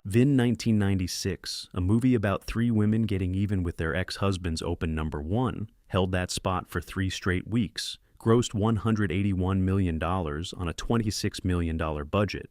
VIN 1996, a movie about three women getting even with their ex-husbands, opened number one, held that spot for 3 straight weeks, grossed $181 million on a $26 million budget,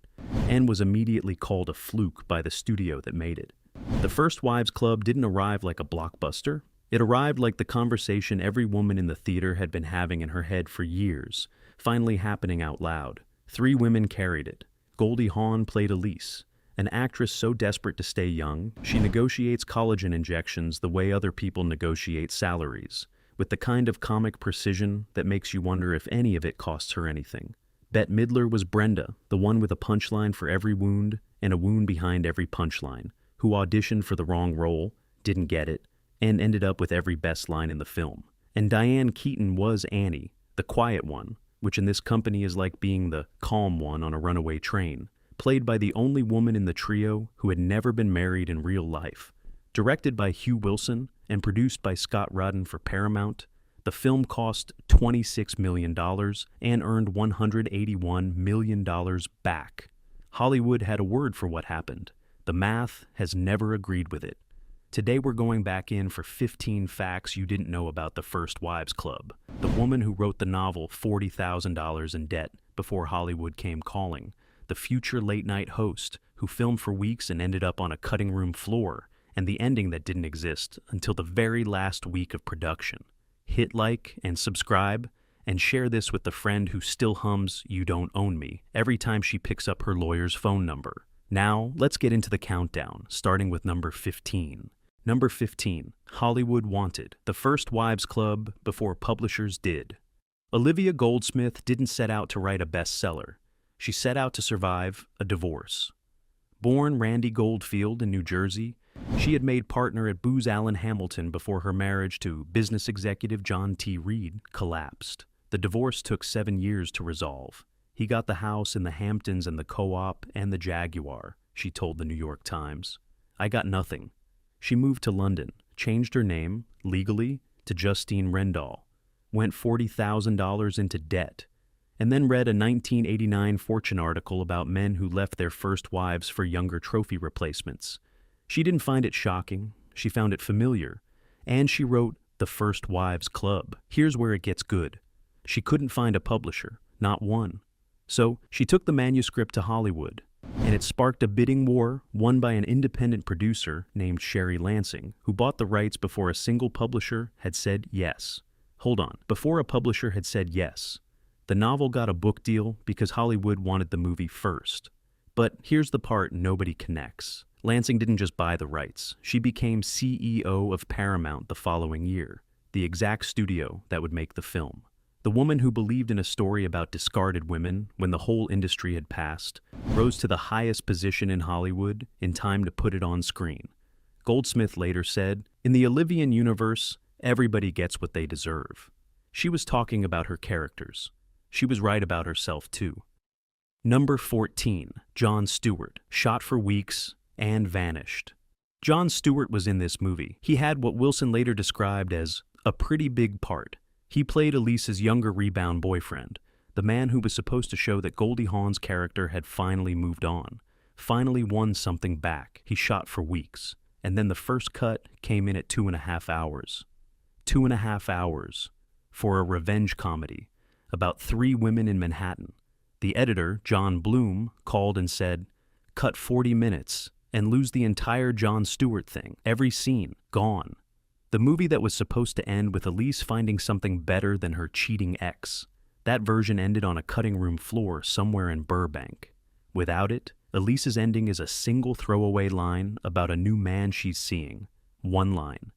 and was immediately called a fluke by the studio that made it. The First Wives Club didn't arrive like a blockbuster. It arrived like the conversation every woman in the theater had been having in her head for years, finally happening out loud. 3 women carried it. Goldie Hawn played Elise, an actress so desperate to stay young, she negotiates collagen injections the way other people negotiate salaries, with the kind of comic precision that makes you wonder if any of it costs her anything. Bette Midler was Brenda, the one with a punchline for every wound and a wound behind every punchline, who auditioned for the wrong role, didn't get it, and ended up with every best line in the film. And Diane Keaton was Annie, the quiet one, which in this company is like being the calm one on a runaway train, played by the only woman in the trio who had never been married in real life. Directed by Hugh Wilson and produced by Scott Rudin for Paramount, the film cost $26 million and earned $181 million back. Hollywood had a word for what happened. The math has never agreed with it. Today we're going back in for 15 facts you didn't know about the First Wives Club, the woman who wrote the novel $40,000 in debt before Hollywood came calling, the future late-night host who filmed for weeks and ended up on a cutting room floor, and the ending that didn't exist until the very last week of production. Hit like and subscribe, and share this with the friend who still hums "You Don't Own Me" every time she picks up her lawyer's phone number. Now, let's get into the countdown, starting with number 15. Number 15, Hollywood Wanted, the First Wives Club before publishers did. Olivia Goldsmith didn't set out to write a bestseller. She set out to survive a divorce. Born Randy Goldfield in New Jersey, she had made partner at Booz Allen Hamilton before her marriage to business executive John T. Reed collapsed. The divorce took 7 years to resolve. He got the house in the Hamptons and the Co-op and the Jaguar, she told the New York Times. I got nothing. She moved to London, changed her name, legally, to Justine Rendall, went $40,000 into debt, and then read a 1989 Fortune article about men who left their first wives for younger trophy replacements. She didn't find it shocking, she found it familiar, and she wrote The First Wives Club. Here's where it gets good. She couldn't find a publisher, not one. So she took the manuscript to Hollywood, and it sparked a bidding war won by an independent producer named Sherry Lansing, who bought the rights before a single publisher had said yes. Hold on, before a publisher had said yes. The novel got a book deal because Hollywood wanted the movie first. But here's the part nobody connects. Lansing didn't just buy the rights. She became CEO of Paramount the following year, the exact studio that would make the film. The woman who believed in a story about discarded women when the whole industry had passed rose to the highest position in Hollywood in time to put it on screen. Goldsmith later said, "In the Olivian universe, everybody gets what they deserve." She was talking about her characters. She was right about herself, too. Number 14, Jon Stewart, shot for weeks and vanished. Jon Stewart was in this movie. He had what Wilson later described as a pretty big part. He played Elise's younger rebound boyfriend, the man who was supposed to show that Goldie Hawn's character had finally moved on, finally won something back. He shot for weeks, and then the first cut came in at 2.5 hours. 2.5 hours for a revenge comedy about 3 women in Manhattan. The editor, John Bloom, called and said, "Cut 40 minutes and lose the entire Jon Stewart thing. Every scene, gone." The movie that was supposed to end with Elise finding something better than her cheating ex. That version ended on a cutting room floor somewhere in Burbank. Without it, Elise's ending is a single throwaway line about a new man she's seeing. One line.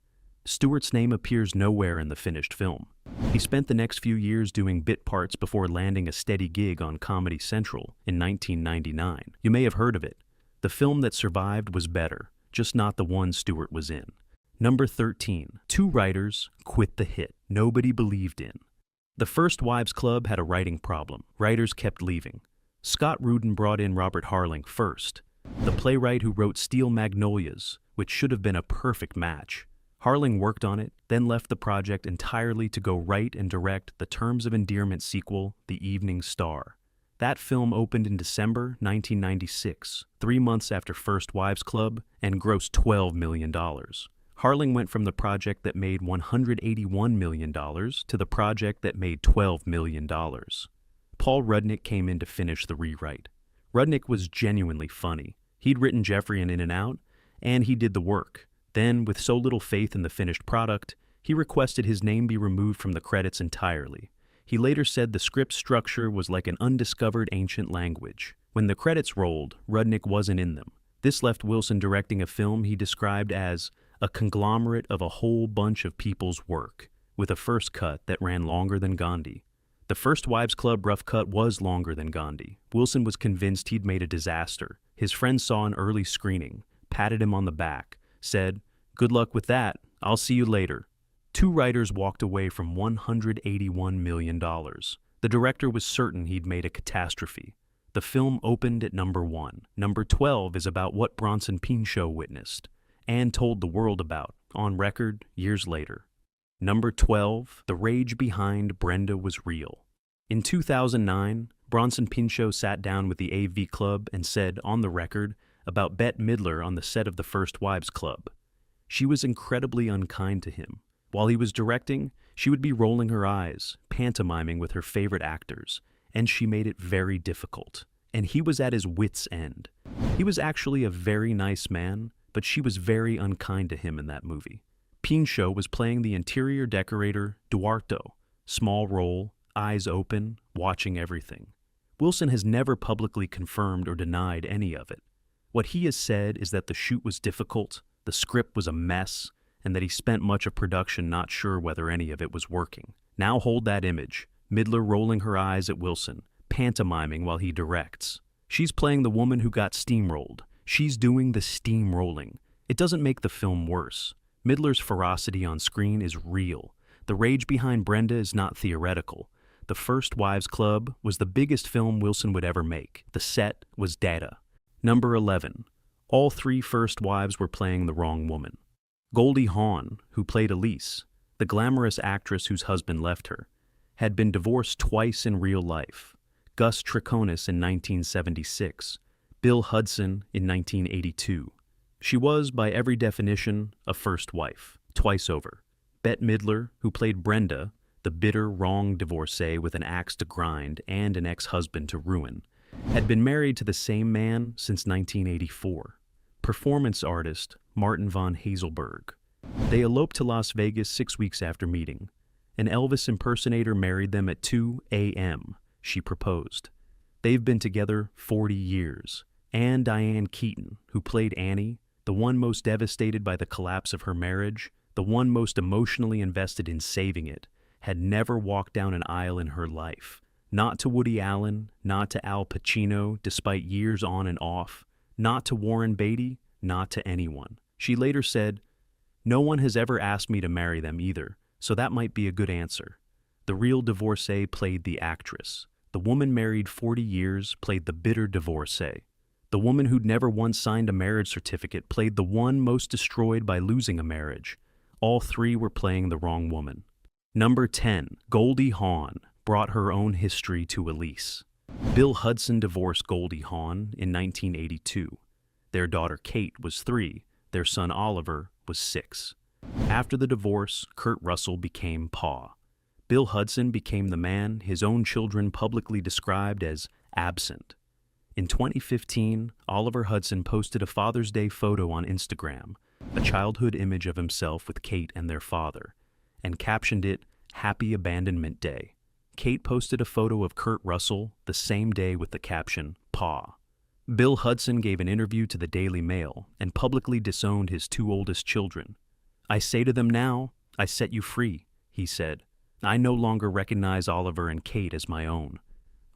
Stewart's name appears nowhere in the finished film. He spent the next few years doing bit parts before landing a steady gig on Comedy Central in 1999. You may have heard of it. The film that survived was better, just not the one Stewart was in. Number 13, 2 writers quit the hit nobody believed in. The First Wives Club had a writing problem. Writers kept leaving. Scott Rudin brought in Robert Harling first, the playwright who wrote Steel Magnolias, which should have been a perfect match. Harling worked on it, then left the project entirely to go write and direct the Terms of Endearment sequel, The Evening Star. That film opened in December 1996, 3 months after First Wives Club, and grossed $12 million. Harling went from the project that made $181 million to the project that made $12 million. Paul Rudnick came in to finish the rewrite. Rudnick was genuinely funny. He'd written Jeffrey in and Out, and he did the work. Then, with so little faith in the finished product, he requested his name be removed from the credits entirely. He later said the script's structure was like an undiscovered ancient language. When the credits rolled, Rudnick wasn't in them. This left Wilson directing a film he described as a conglomerate of a whole bunch of people's work, with a first cut that ran longer than Gandhi. The First Wives Club rough cut was longer than Gandhi. Wilson was convinced he'd made a disaster. His friend saw an early screening, patted him on the back, said, "Good luck with that. I'll see you later." 2 writers walked away from $181 million. The director was certain he'd made a catastrophe. The film opened at number 1. Number 12 is about what Bronson Pinchot witnessed and told the world about, on record years later. Number 12, the rage behind Brenda was real. In 2009, Bronson Pinchot sat down with the AV Club and said, on the record, about Bette Midler on the set of the First Wives Club. She was incredibly unkind to him. While he was directing, she would be rolling her eyes, pantomiming with her favorite actors, and she made it very difficult. And he was at his wit's end. He was actually a very nice man, but she was very unkind to him in that movie. Pinchot was playing the interior decorator Duarto, small role, eyes open, watching everything. Wilson has never publicly confirmed or denied any of it. What he has said is that the shoot was difficult, the script was a mess, and that he spent much of production not sure whether any of it was working. Now hold that image, Midler rolling her eyes at Wilson, pantomiming while he directs. She's playing the woman who got steamrolled. She's doing the steamrolling. It doesn't make the film worse. Midler's ferocity on screen is real. The rage behind Brenda is not theoretical. The First Wives Club was the biggest film Wilson would ever make. The set was data. Number 11. All 3 first wives were playing the wrong woman. Goldie Hawn, who played Elise, the glamorous actress whose husband left her, had been divorced twice in real life. Gus Triconis in 1976, Bill Hudson in 1982. She was, by every definition, a first wife, twice over. Bette Midler, who played Brenda, the bitter, wrong divorcee with an axe to grind and an ex-husband to ruin, had been married to the same man since 1984. Performance artist Martin von Hazelberg. They eloped to Las Vegas 6 weeks after meeting. An Elvis impersonator married them at 2 a.m., she proposed. They've been together 40 years. And Diane Keaton, who played Annie, the one most devastated by the collapse of her marriage, the one most emotionally invested in saving it, had never walked down an aisle in her life. Not to Woody Allen, not to Al Pacino, despite years on and off, not to Warren Beatty, not to anyone. She later said, "No one has ever asked me to marry them either, so that might be a good answer." The real divorcee played the actress. The woman married 40 years played the bitter divorcee. The woman who'd never once signed a marriage certificate played the one most destroyed by losing a marriage. All 3 were playing the wrong woman. Number 10, Goldie Hawn brought her own history to Elise. Bill Hudson divorced Goldie Hawn in 1982. Their daughter Kate was 3, their son Oliver was 6. After the divorce, Kurt Russell became Pa. Bill Hudson became the man his own children publicly described as absent. In 2015, Oliver Hudson posted a Father's Day photo on Instagram, a childhood image of himself with Kate and their father, and captioned it, "Happy Abandonment Day." Kate posted a photo of Kurt Russell the same day with the caption, "Pa." Bill Hudson gave an interview to the Daily Mail and publicly disowned his 2 oldest children. "I say to them now, I set you free," he said. "I no longer recognize Oliver and Kate as my own."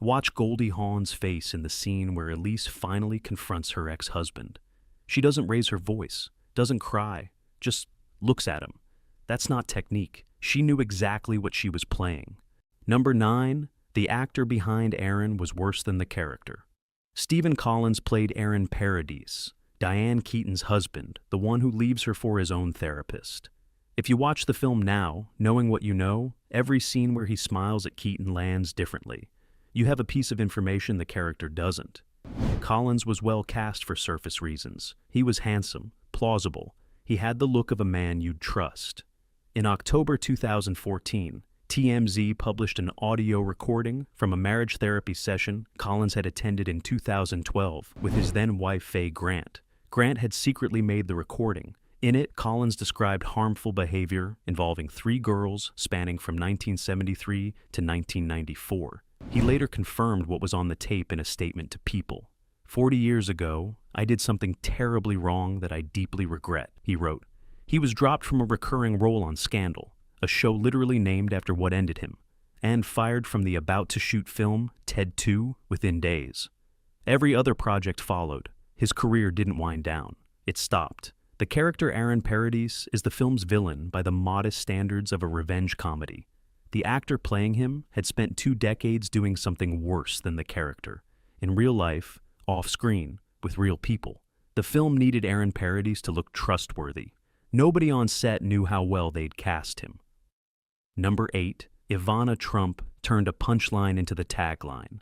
Watch Goldie Hawn's face in the scene where Elise finally confronts her ex-husband. She doesn't raise her voice, doesn't cry, just looks at him. That's not technique. She knew exactly what she was playing. Number 9, the actor behind Aaron was worse than the character. Stephen Collins played Aaron Paradis, Diane Keaton's husband, the one who leaves her for his own therapist. If you watch the film now, knowing what you know, every scene where he smiles at Keaton lands differently. You have a piece of information the character doesn't. Collins was well cast for surface reasons. He was handsome, plausible. He had the look of a man you'd trust. In October 2014, TMZ published an audio recording from a marriage therapy session Collins had attended in 2012 with his then-wife Faye Grant. Grant had secretly made the recording. In it, Collins described harmful behavior involving 3 girls spanning from 1973 to 1994. He later confirmed what was on the tape in a statement to People. 40 years ago, I did something terribly wrong that I deeply regret, he wrote. He was dropped from a recurring role on Scandal, a show literally named after what ended him, and fired from the about-to-shoot film, Ted 2, within days. Every other project followed. His career didn't wind down. It stopped. The character Aaron Paradis is the film's villain by the modest standards of a revenge comedy. The actor playing him had spent 2 decades doing something worse than the character. In real life, off-screen, with real people. The film needed Aaron Paradis to look trustworthy. Nobody on set knew how well they'd cast him. Number 8. Ivana Trump turned a punchline into the tagline.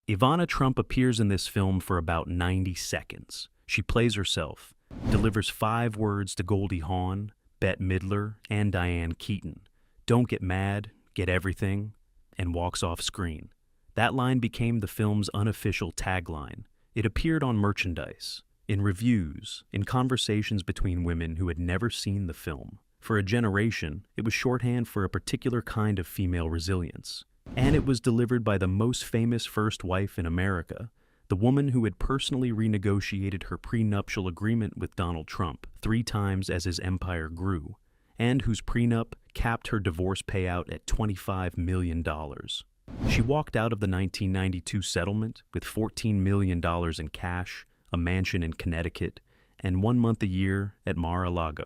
Ivana Trump appears in this film for about 90 seconds. She plays herself, delivers 5 words to Goldie Hawn, Bette Midler, and Diane Keaton. Don't get mad, get everything, and walks off screen. That line became the film's unofficial tagline. It appeared on merchandise, in reviews, in conversations between women who had never seen the film. For a generation, it was shorthand for a particular kind of female resilience. And it was delivered by the most famous first wife in America, the woman who had personally renegotiated her prenuptial agreement with Donald Trump 3 times as his empire grew, and whose prenup capped her divorce payout at $25 million. She walked out of the 1992 settlement with $14 million in cash, a mansion in Connecticut, and 1 month a year at Mar-a-Lago.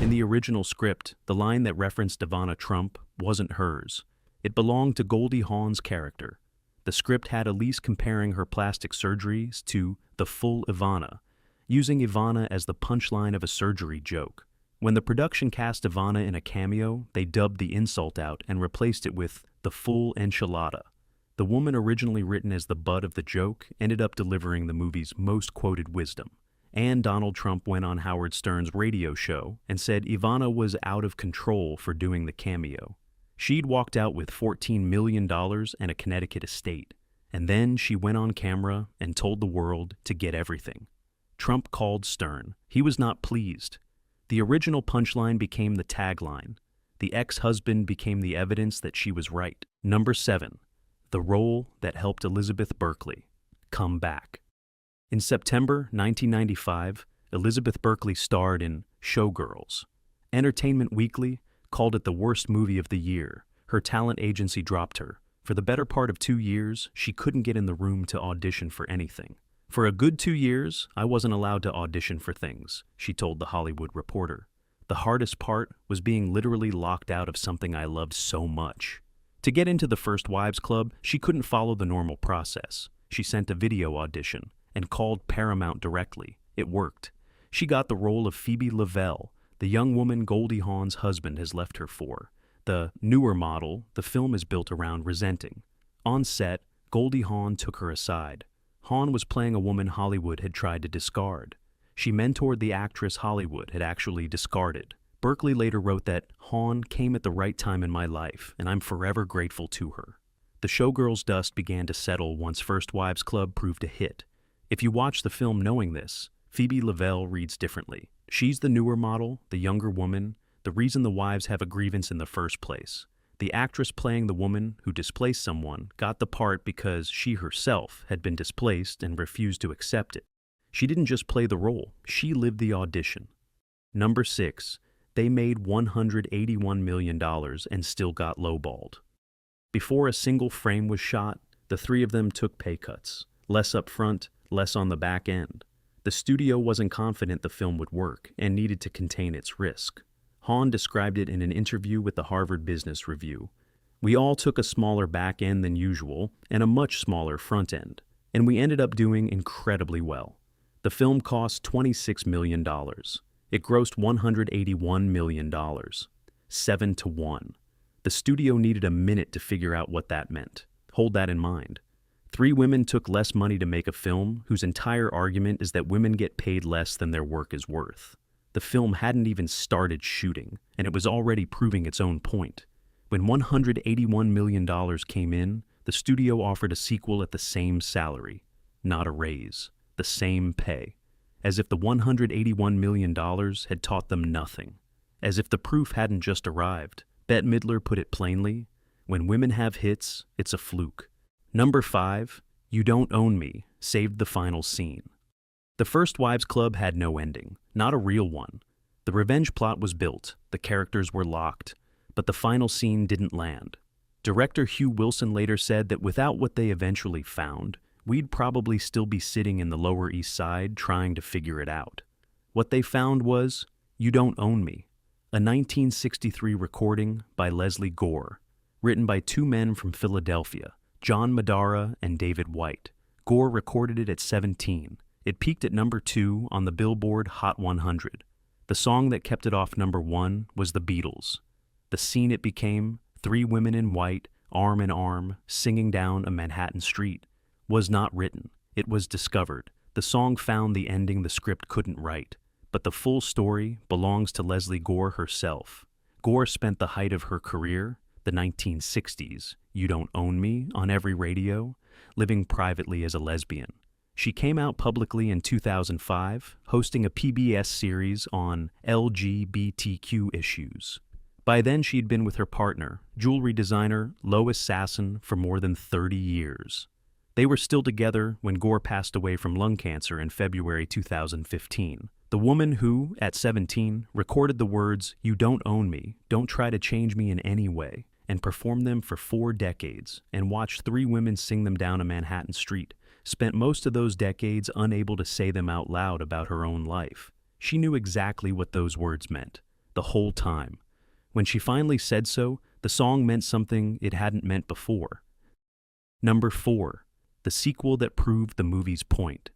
In the original script, the line that referenced Ivana Trump wasn't hers. It belonged to Goldie Hawn's character. The script had Elise comparing her plastic surgeries to the full Ivana, using Ivana as the punchline of a surgery joke. When the production cast Ivana in a cameo, they dubbed the insult out and replaced it with the full enchilada. The woman originally written as the butt of the joke ended up delivering the movie's most quoted wisdom. And Donald Trump went on Howard Stern's radio show and said Ivana was out of control for doing the cameo. She'd walked out with $14 million and a Connecticut estate, and then she went on camera and told the world to get everything. Trump called Stern. He was not pleased. The original punchline became the tagline. The ex-husband became the evidence that she was right. Number 7. The role that helped Elizabeth Berkley come back. In September 1995, Elizabeth Berkley starred in Showgirls. Entertainment Weekly called it the worst movie of the year. Her talent agency dropped her. For the better part of 2 years, she couldn't get in the room to audition for anything. For a good 2 years, I wasn't allowed to audition for things, she told The Hollywood Reporter. The hardest part was being literally locked out of something I loved so much. To get into the First Wives Club, she couldn't follow the normal process. She sent a video audition and called Paramount directly. It worked. She got the role of Phoebe Lavelle, the young woman Goldie Hawn's husband has left her for. The newer model the film is built around resenting. On set, Goldie Hawn took her aside. Hawn was playing a woman Hollywood had tried to discard. She mentored the actress Hollywood had actually discarded. Berkley later wrote that Hawn came at the right time in my life, and I'm forever grateful to her. The Showgirls dust began to settle once First Wives Club proved a hit. If you watch the film knowing this, Phoebe Lavelle reads differently. She's the newer model, the younger woman, the reason the wives have a grievance in the first place. The actress playing the woman who displaced someone got the part because she herself had been displaced and refused to accept it. She didn't just play the role, she lived the audition. Number 6. They made $181 million and still got lowballed. Before a single frame was shot, the 3 of them took pay cuts. Less up front, less on the back end. The studio wasn't confident the film would work and needed to contain its risk. Hawn described it in an interview with the Harvard Business Review. We all took a smaller back end than usual and a much smaller front end, and we ended up doing incredibly well. The film cost $26 million. It grossed $181 million. 7-1. The studio needed a minute to figure out what that meant. Hold that in mind. Three women took less money to make a film whose entire argument is that women get paid less than their work is worth. The film hadn't even started shooting, and it was already proving its own point. When $181 million came in, the studio offered a sequel at the same salary. Not a raise. The same pay. As if the $181 million had taught them nothing. As if the proof hadn't just arrived. Bette Midler put it plainly, when women have hits, it's a fluke. Number 5, You Don't Own Me, saved the final scene. The First Wives Club had no ending, not a real one. The revenge plot was built, the characters were locked, but the final scene didn't land. Director Hugh Wilson later said that without what they eventually found, we'd probably still be sitting in the Lower East Side trying to figure it out. What they found was, You Don't Own Me, a 1963 recording by Leslie Gore, written by two men from Philadelphia, John Madara and David White. Gore recorded it at 17. It peaked at number 2 on the Billboard Hot 100. The song that kept it off number 1 was The Beatles. The scene it became, three women in white, arm in arm, singing down a Manhattan street, was not written. It was discovered. The song found the ending the script couldn't write. But the full story belongs to Leslie Gore herself. Gore spent the height of her career, the 1960s, You Don't Own Me, on every radio, living privately as a lesbian. She came out publicly in 2005, hosting a PBS series on LGBTQ issues. By then, she'd been with her partner, jewelry designer Lois Sasson, for more than 30 years. They were still together when Gore passed away from lung cancer in February 2015. The woman who, at 17, recorded the words, You Don't Own Me, Don't Try to Change Me in Any Way, and performed them for 4 decades, and watched 3 women sing them down a Manhattan street, spent most of those decades unable to say them out loud about her own life. She knew exactly what those words meant, the whole time. When she finally said so, the song meant something it hadn't meant before. Number 4, the sequel that proved the movie's point.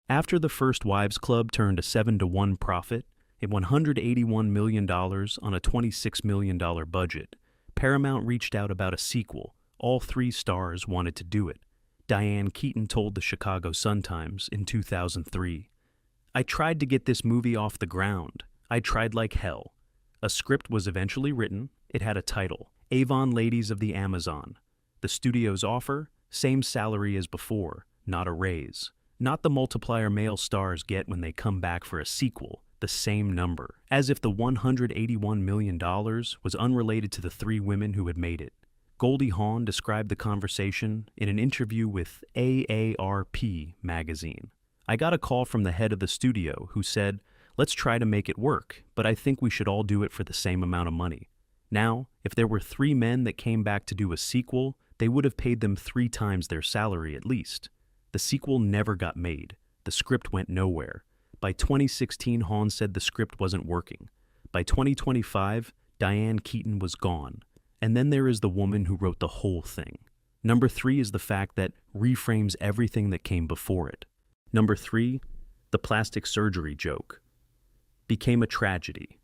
After The First Wives Club turned a 7-to-1 profit, at $181 million on a $26 million budget, Paramount reached out about a sequel. All 3 stars wanted to do it. Diane Keaton told the Chicago Sun-Times in 2003, I tried to get this movie off the ground. I tried like hell. A script was eventually written. It had a title, Avon Ladies of the Amazon. The studio's offer, same salary as before, not a raise. Not the multiplier male stars get when they come back for a sequel, the same number, as if the $181 million was unrelated to the 3 women who had made it. Goldie Hawn described the conversation in an interview with AARP magazine. I got a call from the head of the studio who said, let's try to make it work, but I think we should all do it for the same amount of money. Now, if there were 3 men that came back to do a sequel, they would have paid them 3 times their salary at least. The sequel never got made. The script went nowhere. By 2016, Hawn said the script wasn't working. By 2025, Diane Keaton was gone. And then there is the woman who wrote the whole thing. Number 3 is the fact that reframes everything that came before it. Number 3, the plastic surgery joke became a tragedy.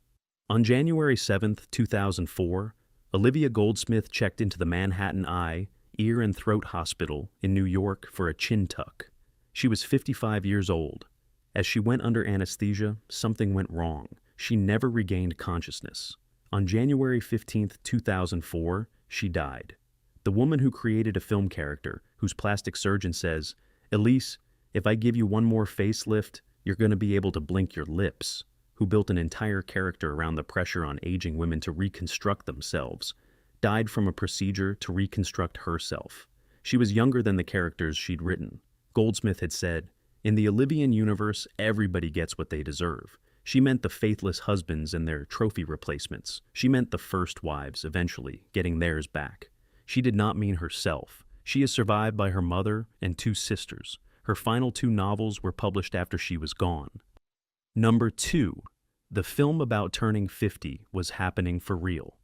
On January 7, 2004, Olivia Goldsmith checked into the Manhattan Eye, Ear and Throat Hospital in New York for a chin tuck. She was 55 years old. As she went under anesthesia, something went wrong. She never regained consciousness. On January 15, 2004, she died. The woman who created a film character, whose plastic surgeon says, Elise, if I give you one more facelift, you're going to be able to blink your lips, who built an entire character around the pressure on aging women to reconstruct themselves, died from a procedure to reconstruct herself. She was younger than the characters she'd written. Goldsmith had said, in the Olivian universe, everybody gets what they deserve. She meant the faithless husbands and their trophy replacements. She meant the first wives, eventually, getting theirs back. She did not mean herself. She is survived by her mother and 2 sisters. Her final 2 novels were published after she was gone. Number 2, the film about turning 50 was happening for real.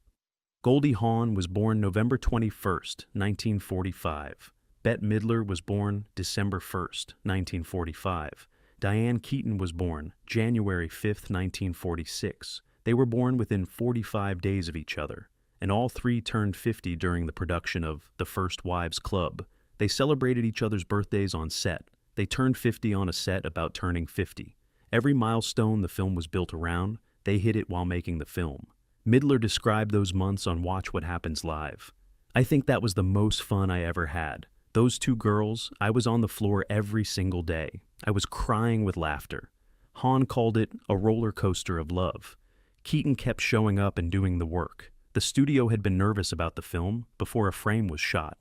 Goldie Hawn was born November 21st, 1945. Bette Midler was born December 1st, 1945. Diane Keaton was born January 5th, 1946. They were born within 45 days of each other, and all 3 turned 50 during the production of The First Wives Club. They celebrated each other's birthdays on set. They turned 50 on a set about turning 50. Every milestone the film was built around, they hit it while making the film. Midler described those months on Watch What Happens Live. "I think that was the most fun I ever had. Those two girls, I was on the floor every single day. I was crying with laughter." Hawn called it a roller coaster of love. Keaton kept showing up and doing the work. The studio had been nervous about the film before a frame was shot.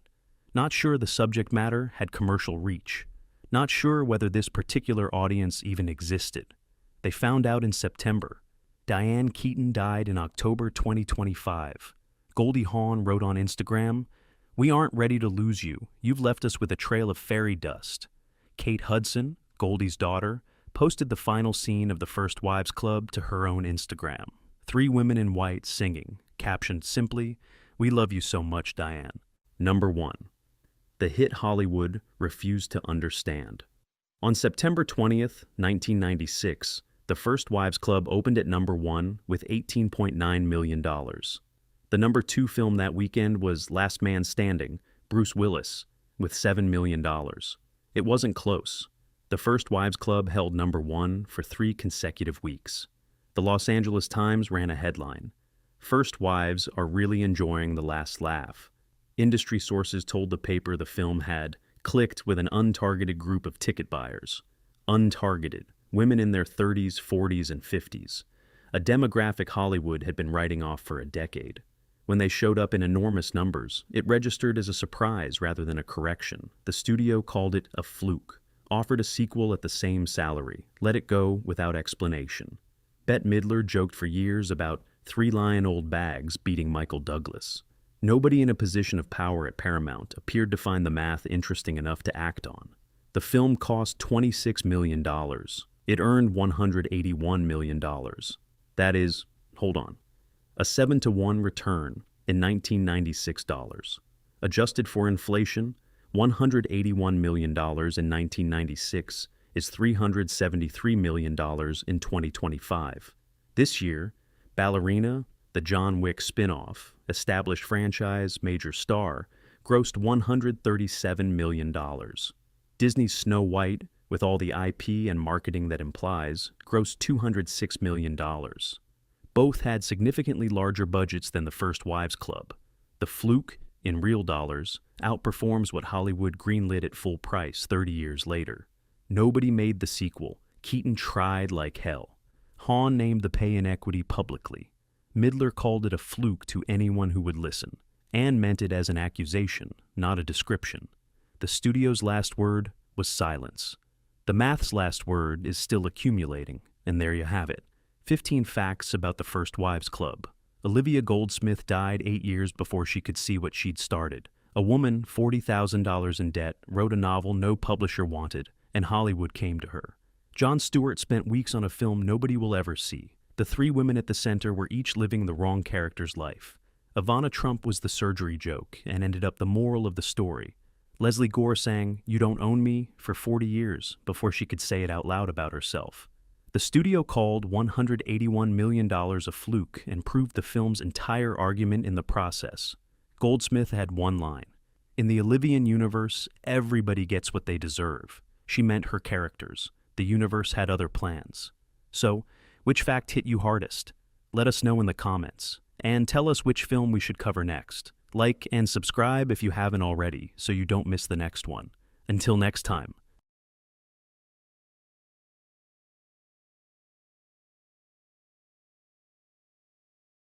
Not sure the subject matter had commercial reach. Not sure whether this particular audience even existed. They found out in September. Diane Keaton died in October 2025. Goldie Hawn wrote on Instagram, "We aren't ready to lose you. You've left us with a trail of fairy dust." Kate Hudson, Goldie's daughter, posted the final scene of the First Wives Club to her own Instagram. 3 women in white singing, captioned simply, "We love you so much, Diane." Number 1. The hit Hollywood refused to understand. On September 20th, 1996, the First Wives Club opened at number 1 with $18.9 million. The number 2 film that weekend was Last Man Standing, Bruce Willis, with $7 million. It wasn't close. The First Wives Club held number 1 for 3 consecutive weeks. The Los Angeles Times ran a headline, "First Wives are really enjoying the last laugh." Industry sources told the paper the film had clicked with an untargeted group of ticket buyers. Untargeted, women in their 30s, 40s, and 50s. A demographic Hollywood had been writing off for a decade. When they showed up in enormous numbers, it registered as a surprise rather than a correction. The studio called it a fluke, offered a sequel at the same salary, let it go without explanation. Bette Midler joked for years about 3 lion old bags beating Michael Douglas. Nobody in a position of power at Paramount appeared to find the math interesting enough to act on. The film cost $26 million. It earned $181 million. That is, hold on, a 7-to-1 return in 1996 dollars. Adjusted for inflation, $181 million in 1996 is $373 million in 2025. This year, Ballerina, the John Wick spin-off, established franchise, major star, grossed $137 million. Disney's Snow White, with all the IP and marketing that implies, grossed $206 million. Both had significantly larger budgets than the First Wives Club. The fluke, in real dollars, outperforms what Hollywood greenlit at full price 30 years later. Nobody made the sequel. Keaton tried like hell. Hawn named the pay inequity publicly. Midler called it a fluke to anyone who would listen, and meant it as an accusation, not a description. The studio's last word was silence. The math's last word is still accumulating, and there you have it. 15 facts about the First Wives Club. Olivia Goldsmith died 8 years before she could see what she'd started. A woman, $40,000 in debt, wrote a novel no publisher wanted, and Hollywood came to her. Jon Stewart spent weeks on a film nobody will ever see. The 3 women at the center were each living the wrong character's life. Ivana Trump was the surgery joke and ended up the moral of the story. Leslie Gore sang, "You don't own me," for 40 years before she could say it out loud about herself. The studio called $181 million a fluke and proved the film's entire argument in the process. Goldsmith had one line, "In the Olivian universe, everybody gets what they deserve." She meant her characters. The universe had other plans. So, which fact hit you hardest? Let us know in the comments. And tell us which film we should cover next. Like and subscribe if you haven't already, so you don't miss the next one. Until next time.